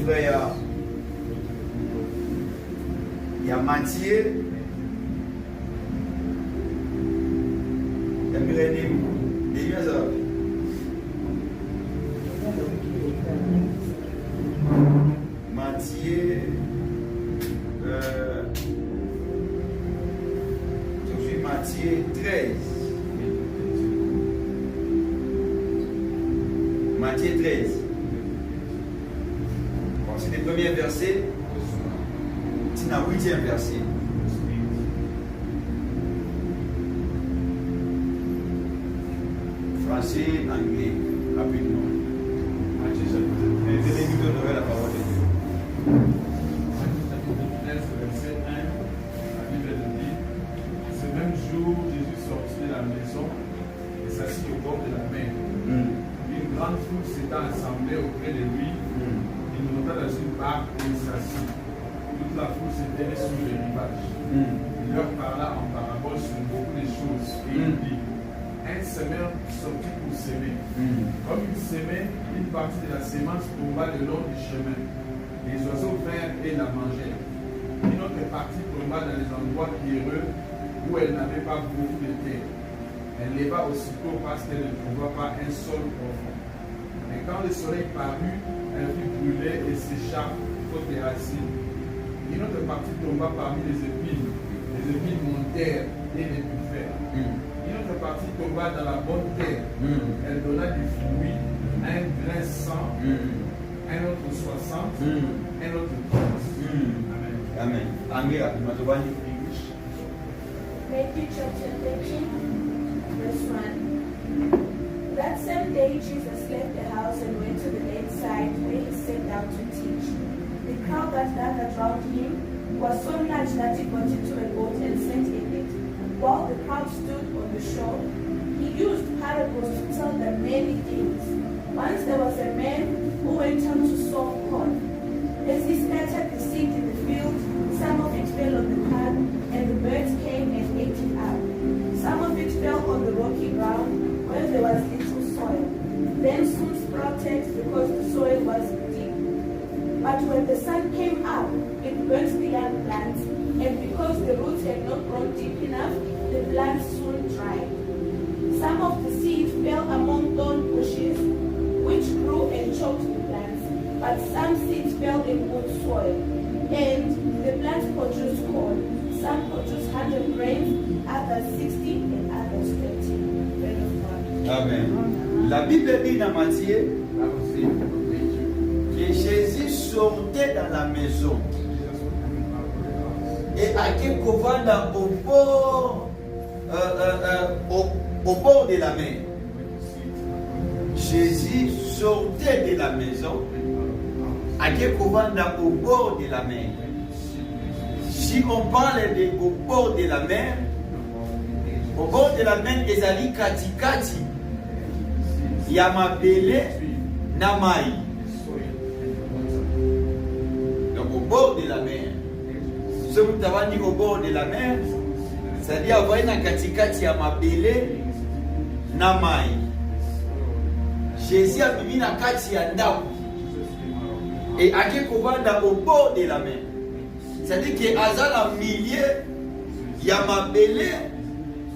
frère, il y a Mathieu, il y a Myrénie, il y a Mathieu, je suis Mathieu 13. Matthieu 13. Bon, c'est le premier verset. C'est le 8e verset. Français, anglais, rapidement. Les ennemis donneraient la parole de Dieu. Verset 1, la Bible dit: ce même jour, Jésus sortit de la maison et s'assit au bord de la mer. Une grande foule s'étant assemblée auprès de lui. Il monta dans une barque et il s'assit. Toute la foule s'était sur le rivage. Il leur parla en parabole sur beaucoup de choses. Et il dit: un semeur sortit pour s'aimer. Comme il s'aimait, une partie de la semence tomba le long du chemin. Les oiseaux vinrent et la mangèrent. Une autre partie tomba dans les endroits pierreux où elle n'avait pas beaucoup de terre. Elle leva aussitôt parce qu'elle ne trouva pas un sol profond. Mais quand le soleil parut, elle fut brûlée et sécha faute de racines. Une autre partie tomba parmi les épines. Les épines montèrent et ne purent faire. Une autre partie tomba dans la bonne terre. Elle donna du fruit, un grain 100, un autre 60, un autre 30. Amen. Amen. Anglais, rapidement, tu vois English. Matthew chapter 13, verse 1. That same day Jesus left the house and went to the lakeside where he sat down to teach. The crowd that gathered round him was so large that he got into a boat and sat in it. While the crowd stood on the shore, he used parables to tell them many things. Once there was a man who went on to sow corn. As he scattered the seed in the field, some of it fell on the path, and the birds came and ate it up. Some of it fell on the rocky ground, where there was little soil. Then soon sprouted because the soil was deep. But when the sun came up, it burnt the young plants, and because the roots had not grown deep enough, the plants soon dried. Some of the seed fell among thorn bushes, which grew and choked the plants. But some seeds fell in good soil, and the plants produced corn. Some produced 100 grains, others 60, and others 30. Word of God. Amen. La Bible dit dans Matthieu que Jésus sortait dans la maison et allait Kovanda au bord de la mer. Jésus sortait de la maison, allait Kovanda au bord de la mer. Si on parle au bord de la mer, au bord de la mer, ezali katikati ya mabele na mai. Donc au bord de la mer, ce que tu as dit au bord de la mer, c'est-à-dire avoir une katikati ya mabele na mai. Jésus a mis na kati ya ndako et ake kovanda au bord de la mer. C'est-à-dire que aza na milieu ya mabele,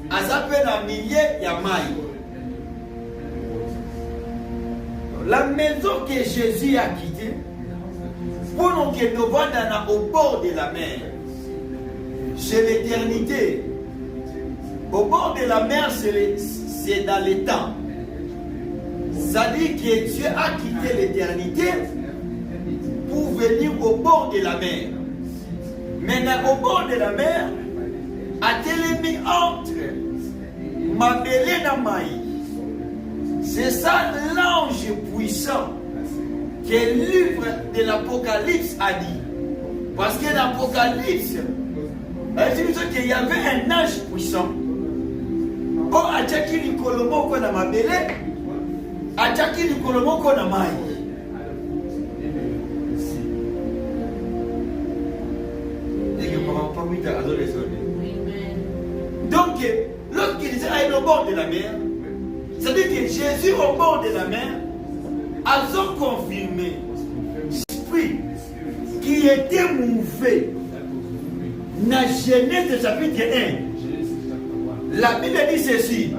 aza pe na milieu ya mai. La maison que Jésus a quittée, pour nous que nous vendons au bord de la mer, c'est l'éternité. Au bord de la mer, c'est dans le temps. Ça dit que Dieu a quitté l'éternité pour venir au bord de la mer. Maintenant, au bord de la mer, a-t-il mis entre Mabélé et Maï? C'est ça l'ange puissant que le livre de l'Apocalypse a dit. Parce que l'Apocalypse, elle dit qu'il y avait un ange puissant. Or, à Jackie Nikolomo qu'on a Mabélé, à Jackie Nikolomo qu'on a Maï. Donc, lorsqu'il disait à au bord de la mer, c'est-à-dire que Jésus au bord de la mer a confirmé l'esprit était mouvé. Dans Genèse chapitre 1, la Bible dit ceci.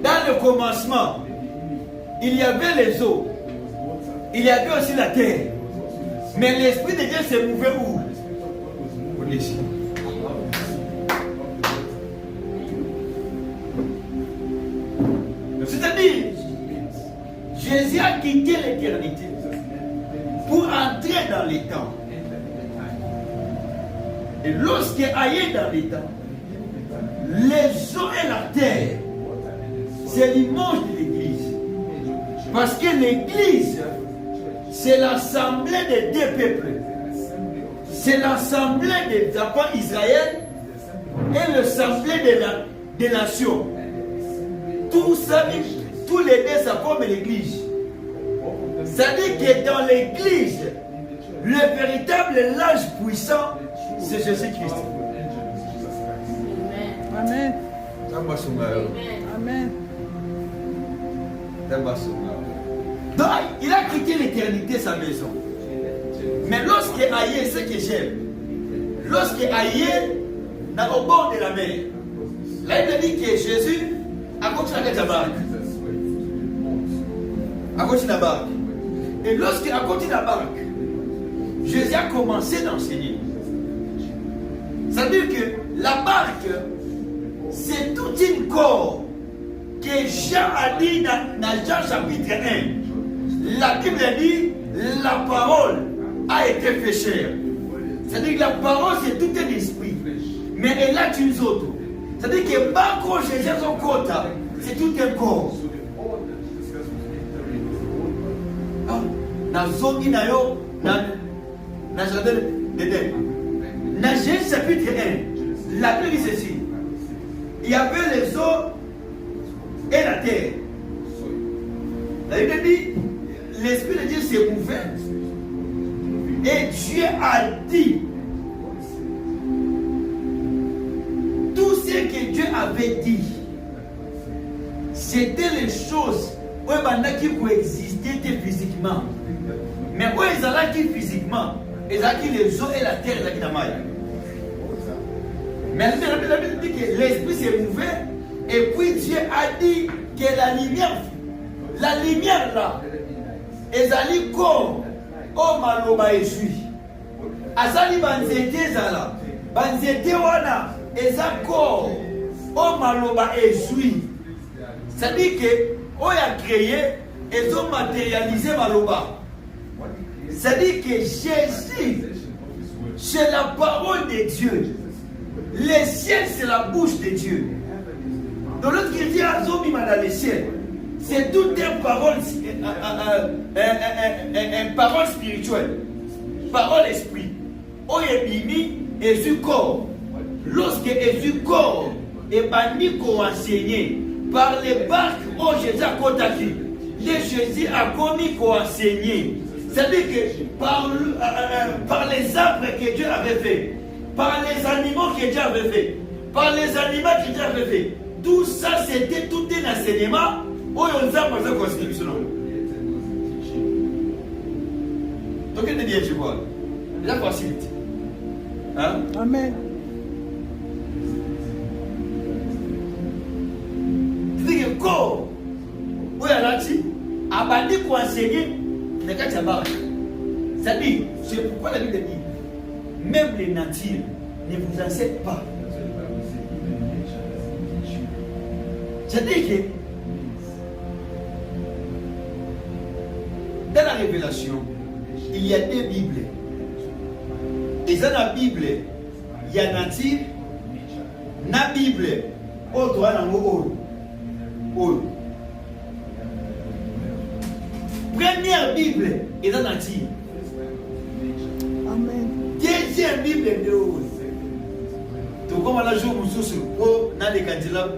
Dans le commencement, il y avait les eaux. Il y avait aussi la terre. Mais l'Esprit de Dieu s'est mouvé où? Au-dessus. C'est-à-dire, Jésus a quitté l'éternité pour entrer dans les temps. Et lorsqu'il est dans les temps, les eaux et la terre, c'est l'image de l'Église. Parce que l'Église, c'est l'assemblée des deux peuples. C'est l'assemblée des enfants d'Israël et l'assemblée des nations. Tout ça, tous les deux, ça forme l'Église. C'est-à-dire que dans l'Église, le véritable l'âge puissant, c'est Jésus-Christ. Amen. Amen. Amen. Donc, il a quitté l'éternité, sa maison. Mais lorsqu'il aille, ce que j'aime, lorsqu'il aille au bord de la mer, là il dit que Jésus a continué à la barque. A continué la barque. Et lorsqu'il a continué la barque, Jésus a commencé d'enseigner. C'est-à-dire que la barque, c'est toute une corps que Jean a dit dans Jean chapitre 1. La Bible dit la parole a été fait chair. C'est-à-dire que la parole c'est tout un esprit. Mais elle a une autre. C'est-à-dire que quand Jésus a son côté, c'est tout un corps. Dans zone dans jardin d'Éden. Dans Genèse chapitre 1, la Bible dit ceci. Il y avait les eaux et la terre. La Bible dit, l'Esprit de Dieu s'est mouvé. Et Dieu a dit tout ce que Dieu avait dit. C'était les choses qui coexistaient physiquement. Mais où ils allaient physiquement, ils allaient les eaux et la terre, ils allaient dans la maille. Mais la Bible dit que l'Esprit s'est mouvé. Et puis Dieu a dit que la lumière là, ils allaient comme au maloba esui. Azali banzete zala, banzete wana, ezako au maloba esui. C'est-à-dire que on a créé et ont matérialisé maloba. C'est-à-dire que Jésus, c'est la parole de Dieu. Le ciel, c'est la bouche de Dieu. Dans l'autre qui dit Azomima dans le ciel, c'est toute une parole, une parole spirituelle, parole esprit. Oyebimi et du corps. Lorsque Jésus corps est banni qu'on enseigné par les barques où Jésus a contacté, Jésus a commis qu'on enseigné. C'est-à-dire que par les arbres que Dieu avait fait, par les animaux que Dieu avait fait, par les animaux que Dieu avait fait, tout ça c'était tout un enseignement où on a pas de constitution. Donc il dit je vois la facilité. Hein? Amen. C'est-à-dire que corps où il y a là abandonné pour enseigner les gars c'est-à-dire c'est pourquoi la Bible dit même les natures ne vous enseignent pas. C'est-à-dire que dans la révélation, il y a deux Bibles. Et dans la Bible, il y a nature, la Bible, autre première Bible est dans la nature. Amen. Deuxième Bible est de haut. Donc, comme on a joué au sous dans les candidats,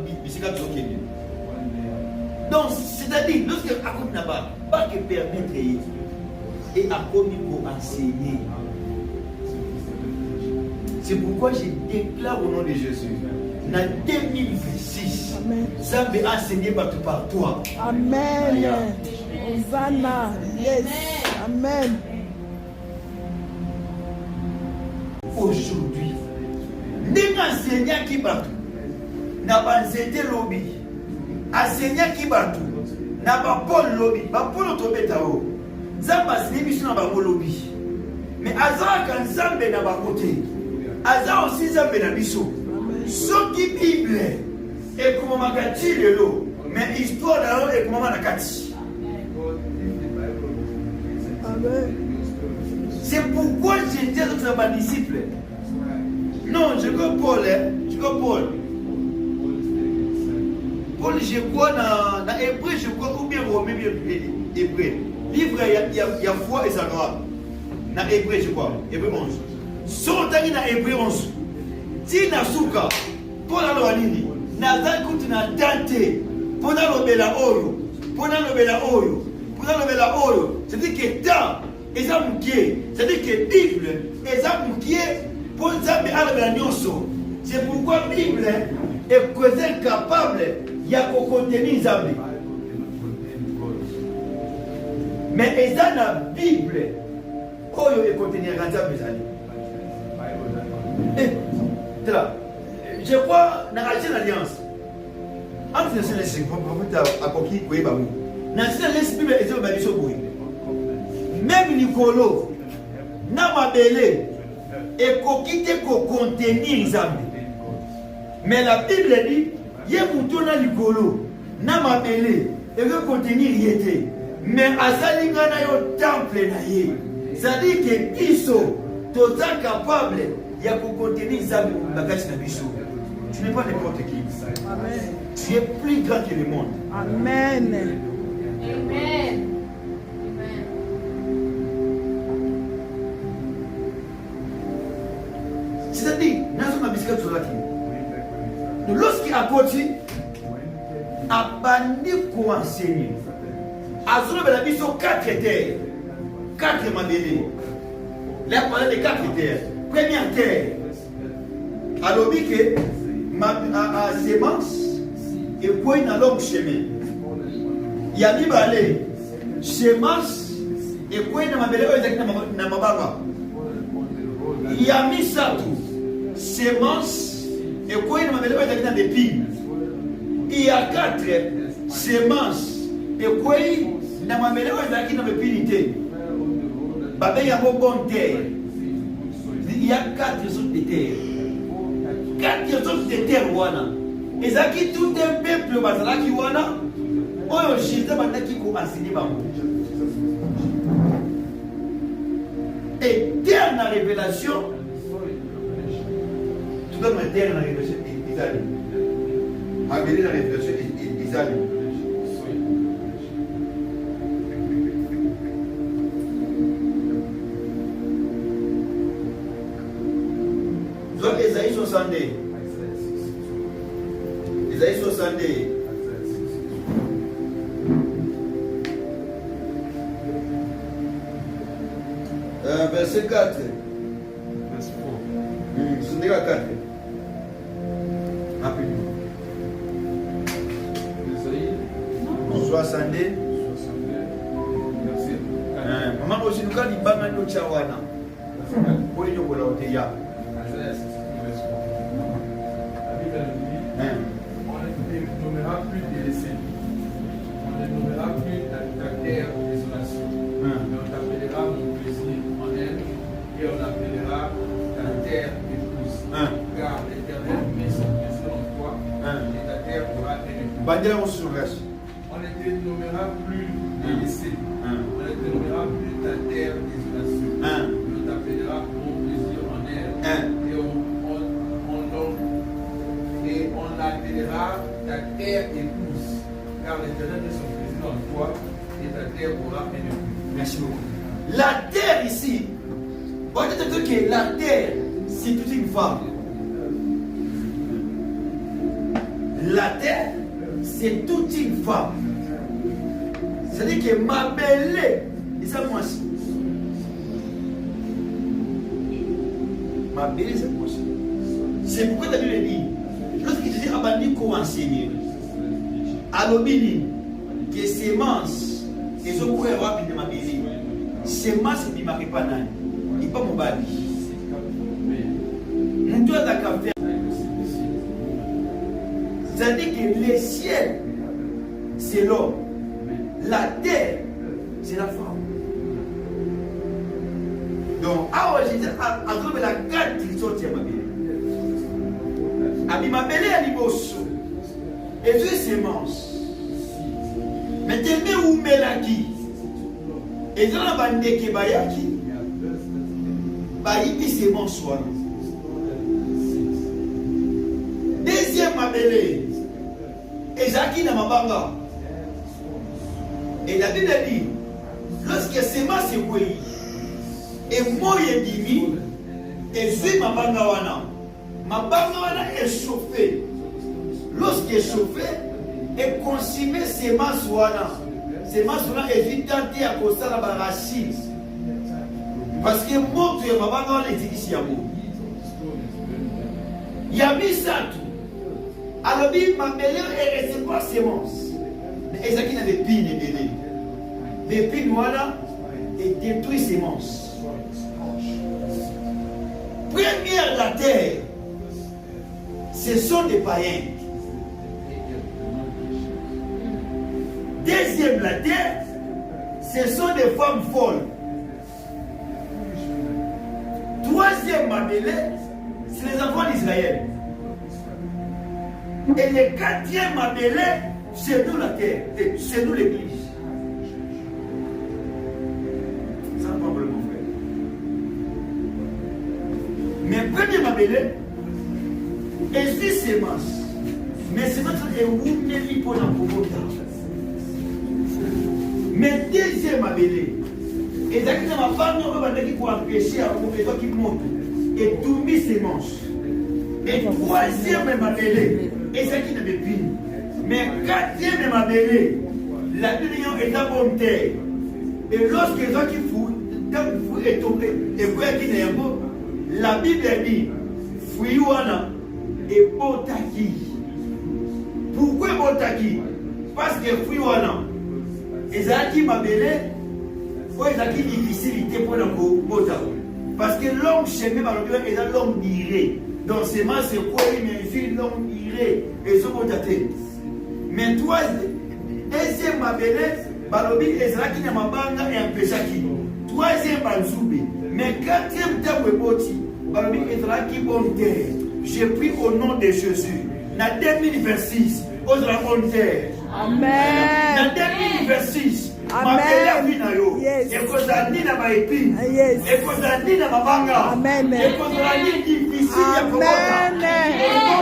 donc, c'est-à-dire, lorsque Akoum n'a pas que permettre et Akoum pour enseigner. C'est pourquoi je déclare au nom de Jésus, dans 2026, ça va enseigner partout par toi. Amen. Hosanna. Yes. Amen. aujourd'hui. Ndenge enseignaki bato na banzete lobi, enseignaki bato na bapole lobi, bapole tobeta o nzambe asili biso na bango lobi, mais azalaka nzambe na bango te, aza osi nzambe na biso. Soki Bible ekomamaka ti lelo, mais histoire na yo ekomama na kati. C'est pourquoi j'ai dit à mes disciples, non, je veux Paul, je veux Paul. Paul, je crois dans Hébreu, je crois, ou bien Romain, bien Hébreu. Livre, il y a foi et sagrat. Dans Hébreu, je crois, Hébreu 11. Sortani dans Hébreu 11. Si na souka, Paul a l'oanini, na zankuti na dante, pona lobela oyo, pona lobela oyo, pona lobela oyo. C'est-à-dire que tant, c'est-à-dire que Bible, c'est pourquoi la Bible est capable de contenir Nzambe. Mais la Bible est contenir Nzambe. Je crois dans l'ancienne alliance. Entre les nations, même Nicolo, Namabele, et Kokite ko contenir Nzambe. Mais la Bible dit, Yemutona Nicolo, Namabele, et veut contenir Yete. Mais Azalingana yo temple na ye. C'est-à-dire que Biso, tout est capable, il y a pour contenir Nzambe na bagage na Biso. Tu n'es pas n'importe qui. Amen. Tu es plus grand que le monde. Amen. Amen. C'est-à-dire, lorsqu'il a continué, abandi ko enseigner. Azolo bela biso 4 terres. 4 mabele. Là on parle de 4 terres. Première terre. Alobi que ma semence et quoi dans l'homme chemin. Il y a libéré semence et quoi dans mabele na mababa. Il y a mis ça tout. Semence et quoi dans mabele dans des pines. Il y a 4 semences et quoi dans mabele dans des pines. Babé y a bon terre. Il y a 4 sortes de terre. 4 sortes de terre wana. Et ça qui tout un peuple bazala qui wana. Oyo Jésus bandaki ko enseigner bango. Et terre na révélation. Tout comme terre na révélation Isaïe. Abélé na révélation Isaïe. Donc Isaïe 62. Isaïe 62. Verset 4. Verset 4. 4. Rapidement. Isaïe 62. verset 4. Maman aussi nous quand il banga no chawana. Pour les gens pour la oteya. On ne nommera plus délaissé. On ne nommera plus ta terre désolation. Mais on t'appellera mon plaisir en elle et on appellera ta terre épouse. Car l'Éternel met son plaisir en toi et ta terre pourra être. On ne te nommera plus délaissé. On ne te nommera plus ta terre désolation. Mais on t'appellera mon plaisir en elle et on l'appellera ta terre épouse, car l'Éternel est son plaisir en toi, et ta terre pourra être épouse. Merci beaucoup. La terre ici, on dit que la terre, c'est toute une femme. La terre, c'est toute une femme. C'est-à-dire que ma belle, et ça moi aussi. Ma belle, c'est moi aussi. C'est pourquoi tu as dû le dire. Lorsqu'il te dit abandi ko enseigner, alobini que semence ils ont quoi rapide ma belle. Semence ne marque pas nani. Il pas mon babi. Moutou a fait. C'est-à-dire que le ciel, c'est l'homme. La terre, c'est la femme. Donc, entre la carte qui sort, c'est ma belle. Ami ma belle, elle est bosse. Et puis, sémence. Mais t'aimes où Melaki? Et dans la bande qui bayaki, baïki sémence. Deuxième ma belle, et Zaki n'a ma banga. Et la Bible dit, lorsque sémence est oui, et moi est dimi, et suis ma banga wana est chauffée. Lorsque est chauffée, et consumé sémence wana est vite tenté à cause de la barachine. Parce que moi, tu es ma banga wana est ici à moi. Il y a mis ça tout. Alors, ma belle est recevoir sémence. Mais Ezaki n'a des pines et bébés. Les pines voilà et détruit sémence. Première la terre, ce sont des païens. Deuxième la terre, ce sont des femmes folles. Troisième ma belle, c'est les enfants d'Israël. Et le quatrième ma belle, c'est nous la terre, c'est nous l'église. Ça pas problème, mon frère. Mais premier ma belle, et si sémence, mais c'est notre éwoumeli pour la pauvreté. Mais deuxième ma belle, et là qui n'a pas de pour empêcher à vous qui monte et tout mis sémence. Et troisième ma belle, et ça qui n'a pas de. Mais quatrième ma belle, la union est à bonne terre. Et lorsque les gens qui fouillent, est tombé, et vous qui n'est pas, la Bible dit, fouillouana et botaki. Pourquoi botaki? Parce que fouillouana, et ça qui m'a belle, ou ça qui difficilité pour la bota. Parce que l'homme chemin par le est dans l'homme iré. Donc c'est moi, c'est quoi, mais ici l'homme iré, et ce botate. Mais toi, deuxième ma belle, balobi ezaki na mabanga et empêchaki. Troisième banzoube. Mais quatrième temps boti, balobi ezaki bonne terre. J'ai pris au nom de Jésus. Na 2026, aux la bonne terre. Amen. Na 2026. Ma belle vina yo. Et kozani na maépine. Et kozani na mabanga. Amen. Et kozani difficile ya komota.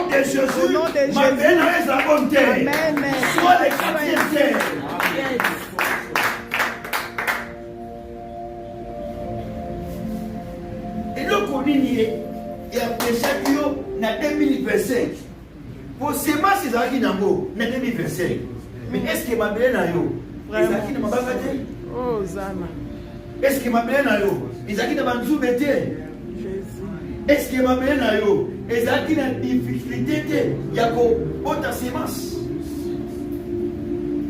Au nom de Jésus. Ma belle est la bonne terre. Amen. Soit les quatrième terre. Et le connu et après chaque jour, na 2025. Pour sémence, c'est ça qui n'a pas, na 2025. Mais est-ce que ma belle n'a yo? Ezaki na mabanga te. Oh Zana. Est-ce que ma belle na yo? Ezaki na banzube te. Est-ce que ma belle na yo? Ezaki na difficulté te. Yako bota sémence.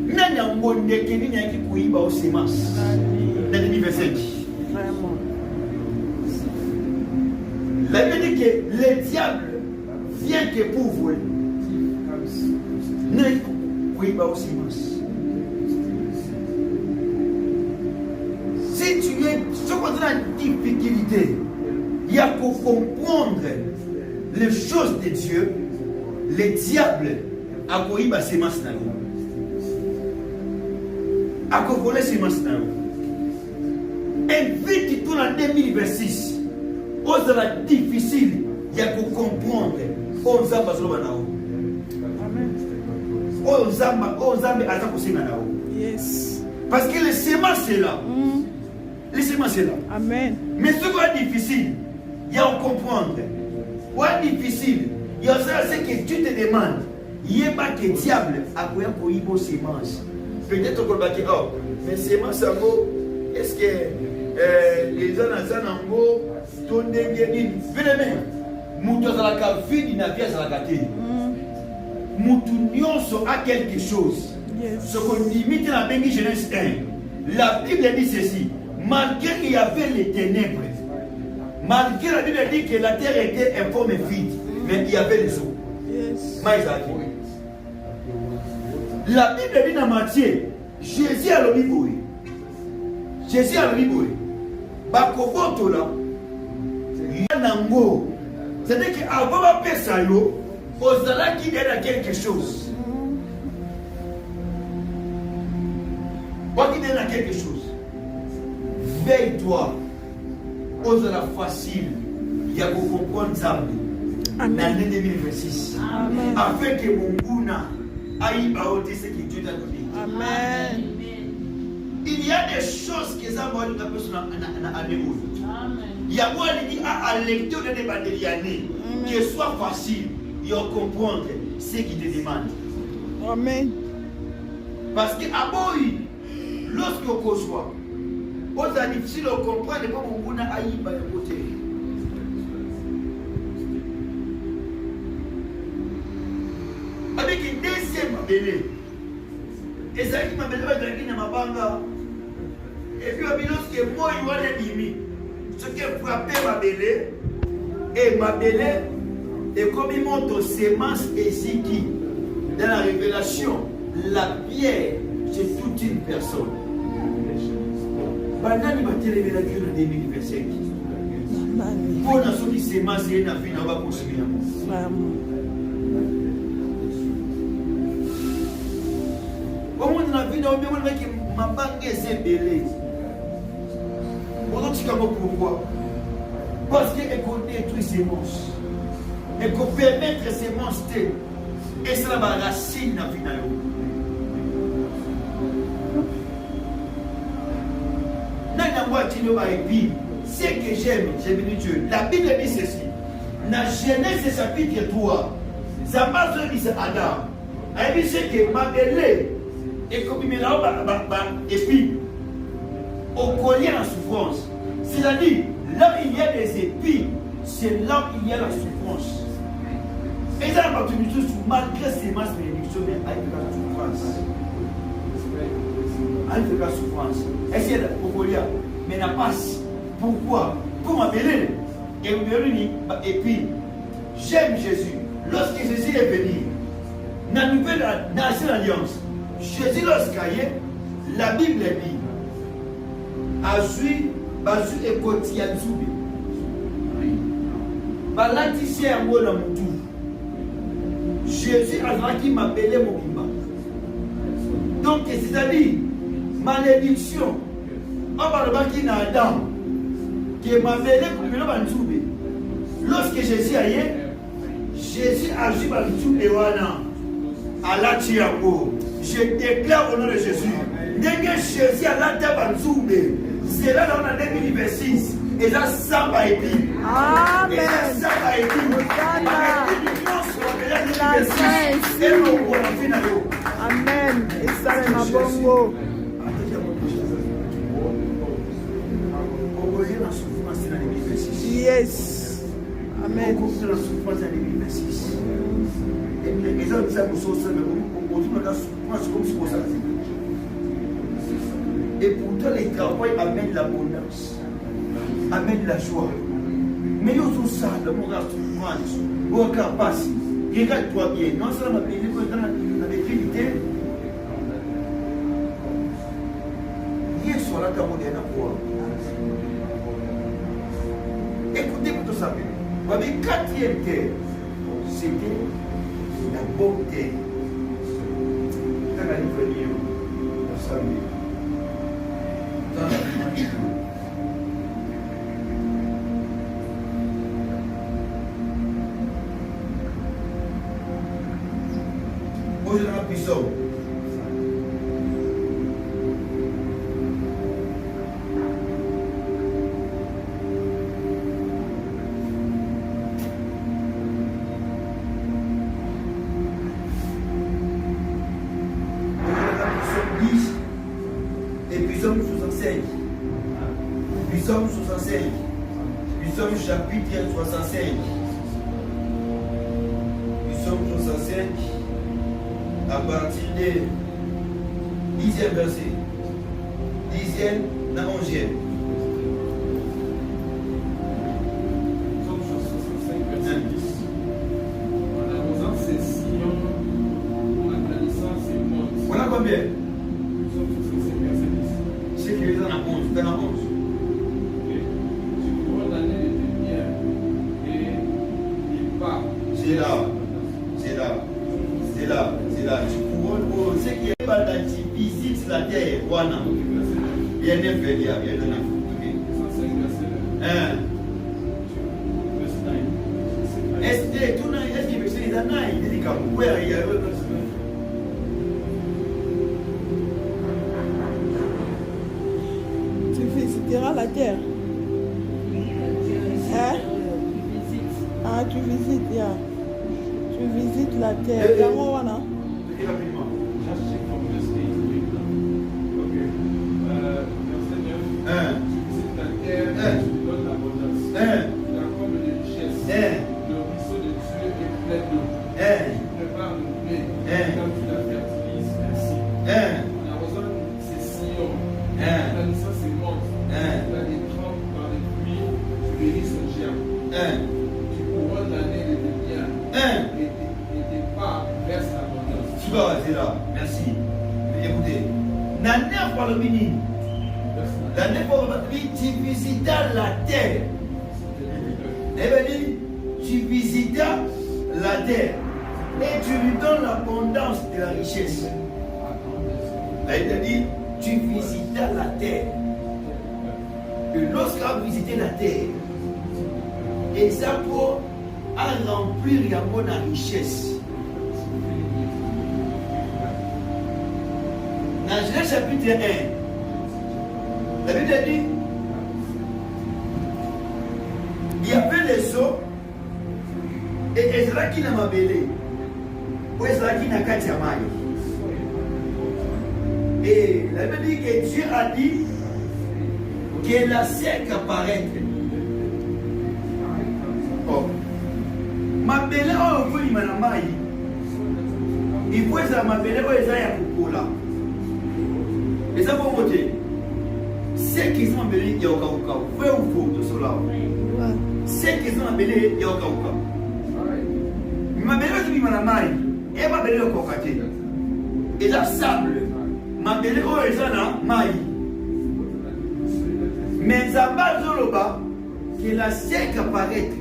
Nanya mbonde kini nyaki kuiba au sémence. Na 2025. Vraiment. La Bible dit que le diable vient que pour vous. Ne kuiba au sémence. Si tu es sur la difficulté, il y a pour comprendre les choses de Dieu, le diable a couru à ses masses. A couru ses masses. Et vite tout en 2026, on sera difficile, il y a pour comprendre. On zamba zlobanao. On zamba atakosenganao. Yes. Parce que le sémence est là. Le sémence est là. Amen. Mais ce qui est difficile, il y a à comprendre. Ce qui est difficile, il y a ce que tu te demandes. Il n'y a pas que le diable a pour y avoir sémence. Peut-être qu'on va dire, oh, mais sémence en gros, est-ce que les gens en gros, ton déguénis, venez, mouton à la cavine, n'a pas à la gâter. Mouton a quelque chose. Ce qu'on limite la Béni Genèse 1. La Bible dit ceci. Malgré qu'il y avait les ténèbres, Malgré la Bible dit que la terre était informe et vide, mais il y avait les eaux. Yes. Maïzaki. La Bible dit dans Matthieu, Jésus a l'obiboué. Jésus a l'obiboué. Bakoboto là, Yanango. C'est-à-dire qu'avant de faire ça, Ozala qui est à quelque chose. Moi qui est à quelque chose. Veille-toi. Ozala facile. Il y a beaucoup de comprendre ça. Amen. L'année 2026. Amen. Afin que mon gouna aille baoter ce que Dieu t'a donné. Amen. Il y a des choses que ça va nous appeler sur la il y a moi qui dit à lecteur de l'année que soit facile et comprendre ce qu'il te demande. Amen. Parce que à Boy, lorsque on conçoit, on a difficile de comprendre comment on a aïe par le côté. Avec une deuxième bébé, et ça qui m'a bébé dans ma banga, et puis lorsque moi il va les dimi, ce qui est frappé ma bébé, et ma bébé, et comme il monte aux semences Ézéchiel, dans la révélation, la pierre, c'est toute une personne. Pendant qu'il va te révéler Dieu en 2025, pour la sortie semences, il y a une vie, on va construire. Comment on a vu dans le monde qui m'a banque est belé. Pourquoi? Parce qu'elle connaît toutes ces semences. Elle peut permettre ces semences et ça va racine dans la vie. Ce que j'aime Dieu. La Bible dit ceci. Dans Genèse chapitre 3, ça passe sur Adam. Elle dit que ma belle et comme il m'a et puis au collier en souffrance. C'est-à-dire, là où il y a des épines, c'est là où il y a la souffrance. Et ça va tout malgré ces masses bénédictions, mais il y a la souffrance. Il y a la souffrance. Et c'est au collier. Mais la passe. Pourquoi? Pour m'appeler. Et puis, j'aime Jésus. Lorsque Jésus est venu, dans la nouvelle alliance, Jésus lorsqu'il est, la Bible dit, Azui, Bazu et Kotianzubi. Balatissé un mot dans mon tour. Jésus a qui m'appelait mon bimba. Donc, c'est-à-dire, malédiction. On va le qui n'a Adam, qui m'appelait pour le Banzoubé. Lorsque Jésus a eu, Jésus a joué Banzoubé et Wana. À la Tiago. Je déclare au nom de Jésus. N'est-ce Jésus à la Banzoubé. C'est là dans la 2026. Et là, ça va être. Amen. Et là, ça va être. Amen. Et ça est ma bongo. Yes. Amen. Et pourtant, les travail amènent l'abondance, amènent la joie. Mais nous avons ça, le mot souffrance, ou encore passe. Regarde-toi bien, non seulement dans la vérité, hier soir, là, tu as moderne à voir. Écoutez pour tout ça. La quatrième terre, c'était la bonne terre. Quand on est venu, on s'est mis. Hoje na prisão. Psaume 65. Psaume chapitre 65. Psaume 65. À partir du 10e verset. 10e à 11e. 11. Dans la 11. Tu couronnes l'année de lumière et il part. C'est là. C'est là. C'est là. C'est là. Tu couronnes pour ce qui est pas dans tu visites la terre. Voilà. Il y a un effet, il y a un effet. 105 verset 1. Est-ce qu'il veut dire dans la il dit comme ouais, il y a Tu visiteras la terre. Hein? Ah, tu visites, yeah. Tu visites la terre. rapidement. Just check from verse 8 to 8 now. Ok. Verset 9. Tu visites la terre, tu lui donnes l'abondance. La comble de richesse. Le ruisseau de Dieu est plein d'eau. Tu prépares le blé quand tu la fertilises ainsi. En arrosant ses sillons, en planissant ses montes, tu la détrempes par les pluies, tu bénis son germe. Tu couronnes l'année de lumière et tes pas versent l'abondance. Tu vas, c'est là. Merci. Écoutez. Nana par le mini. Nana par le mini, tu visitas la terre. Eh bien, tu visitas la terre. Et tu lui donnes l'abondance de la richesse. Là, il a dit, tu visitas la terre. Et lorsqu'il a visité la terre, et ça pour remplir la richesse. Dans Genèse chapitre 1, la Bible dit, il y avait les eaux, et Ezra qui n'a pas belé, ou Ezra qui n'a qu'à Tiamaï. Et la Bible dit que Dieu a dit que la sec apparaître. Oh. Ma belle a vu Manamaï. Il faut que ma belle ait un là. Et ça va voter. C'est qu'ils sont appelés Yaokauka. Vrai ou faux de cela? C'est qu'ils sont appelés Yaokauka. Ma belle a vu Manamaï. Et ma belle a cocaté. Et la sable. Ma belle a un maï. Mais ça va Zoloba que la sec apparaître.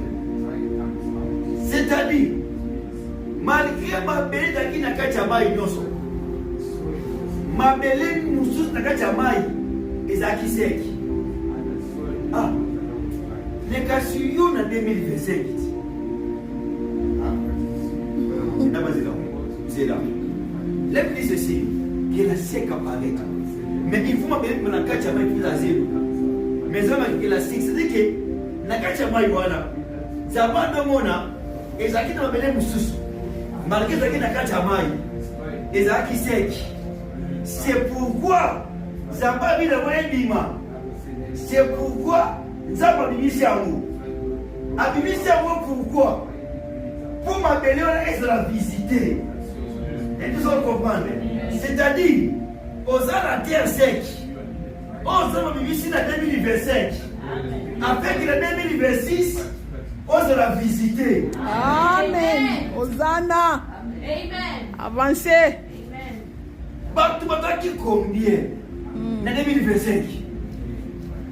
C'est-à-dire, malgré ma belle qui n'a qu'à Tchamaï, ma belle nous n'a qu'à Tchamaï, et ça qui sec. Ah, les cassures en 2025. C'est là. L'aime dit ceci, que la sec apparaître. Mais il faut ma belle qui n'a qu'à Tchamaï pour la zéro. Mais ça m'a dit que la sec, c'est-à-dire que n'a qu'à Tchamaï, voilà. Ça va dans mon âme. Et ça qui n'a pas malgré ça qui n'a qu'à Tchamaï, et ça qui sec. C'est pourquoi ça n'a pas mis le moyen d'Ima. C'est pourquoi ça n'a pas mis le cerveau. Abîmer le cerveau pourquoi? Pour m'appeler, on a visiter. Et tout ça, on comprend. C'est-à-dire, on a la terre sec. On a mis ici la 2025. Avec la 2026, on la visiter. Amen. Hosanna. Amen. Avancez. Amen. Tu m'as dit combien? En 2025.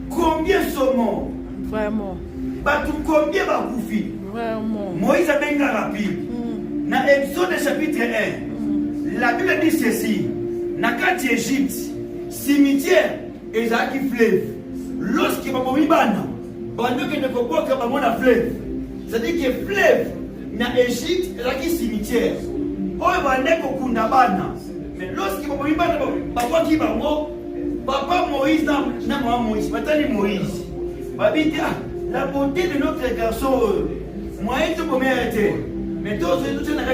Combien sommes Vraiment. combien va bouffer? Vraiment. Moïse a bien rapide. Dans Exode chapitre 1, la Bible dit ceci. Dans la carte d'Égypte, cimetière et Zaki fleuve. Lorsqu'il va mourir, pendant que ne peut pas que la fleuve. C'est-à-dire que fleuve, dans l'Égypte, il y a un cimetière. Oh, il va aller au Kundabana. Mais lorsqu'il va mourir, papa qui va mourir, papa Moïse, non, Moïse, maintenant Moïse. La beauté de notre garçon, moi, je peux m'arrêter. Mais tous les gens n'ont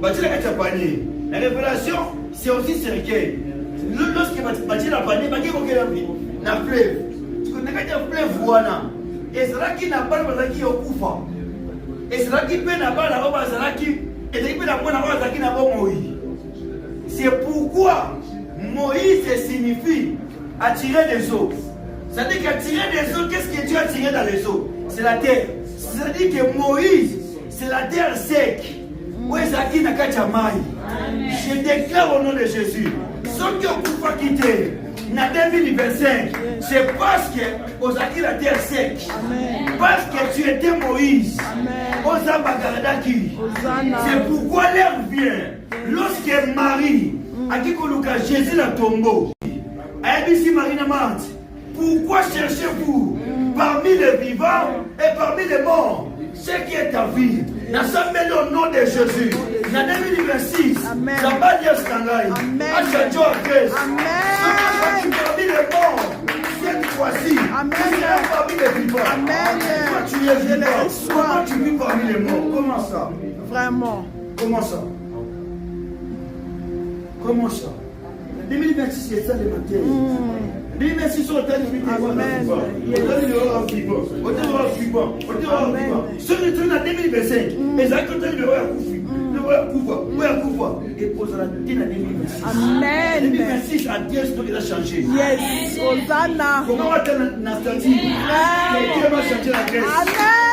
pas de panier. La révélation, c'est aussi cercueil. Lorsqu'il va bâtir la panier, il va la fleuve. Tu connais pas la fleuve, voilà. Et c'est là qu'il n'a pas le qui est au Koufa. Et c'est là qu'il peut n'a pas la robe, c'est là qu'il peut n'a pas la robe, qui n'a pas Moïse. C'est pourquoi Moïse signifie attirer des eaux. C'est-à-dire qu'attirer des eaux, qu'est-ce que Dieu a tiré dans les eaux? C'est la terre. C'est-à-dire que Moïse, c'est la terre sec. Où est-ce qu'il n'a qu'à Tchamaï? Je déclare au nom de Jésus. Ceux qui ont pu pas quitter, na 2025, c'est parce que ozaki la terre sec. Parce que tu étais Moïse. C'est pourquoi l'heure vient. Lorsque Marie a dit que Jésus l'a tombé, elle a dit Marie n'a Marthe, pourquoi cherchez-vous parmi les vivants et parmi les morts ce qui est ta vie? Nous sommes au nom de Jésus. Dans 2026, ça va dire Stangaï. Achetez à Grèce. Parmi les morts, cette fois-ci, tu es parmi les vivants. Toi, tu es vivant. Comment tu vis parmi les morts? Comment ça? Vraiment. Comment ça? Comment ça? 2026, c'est ça le matin. 2026, on t'a dit ce qui est en 2025, mais ça compte le roi et posera la 2026. Amen. 2026 a Dieu qui a changé. Yes. Hosanna. Comment va-t-elle dans la statue? Dieu va changer la Grèce. Amen.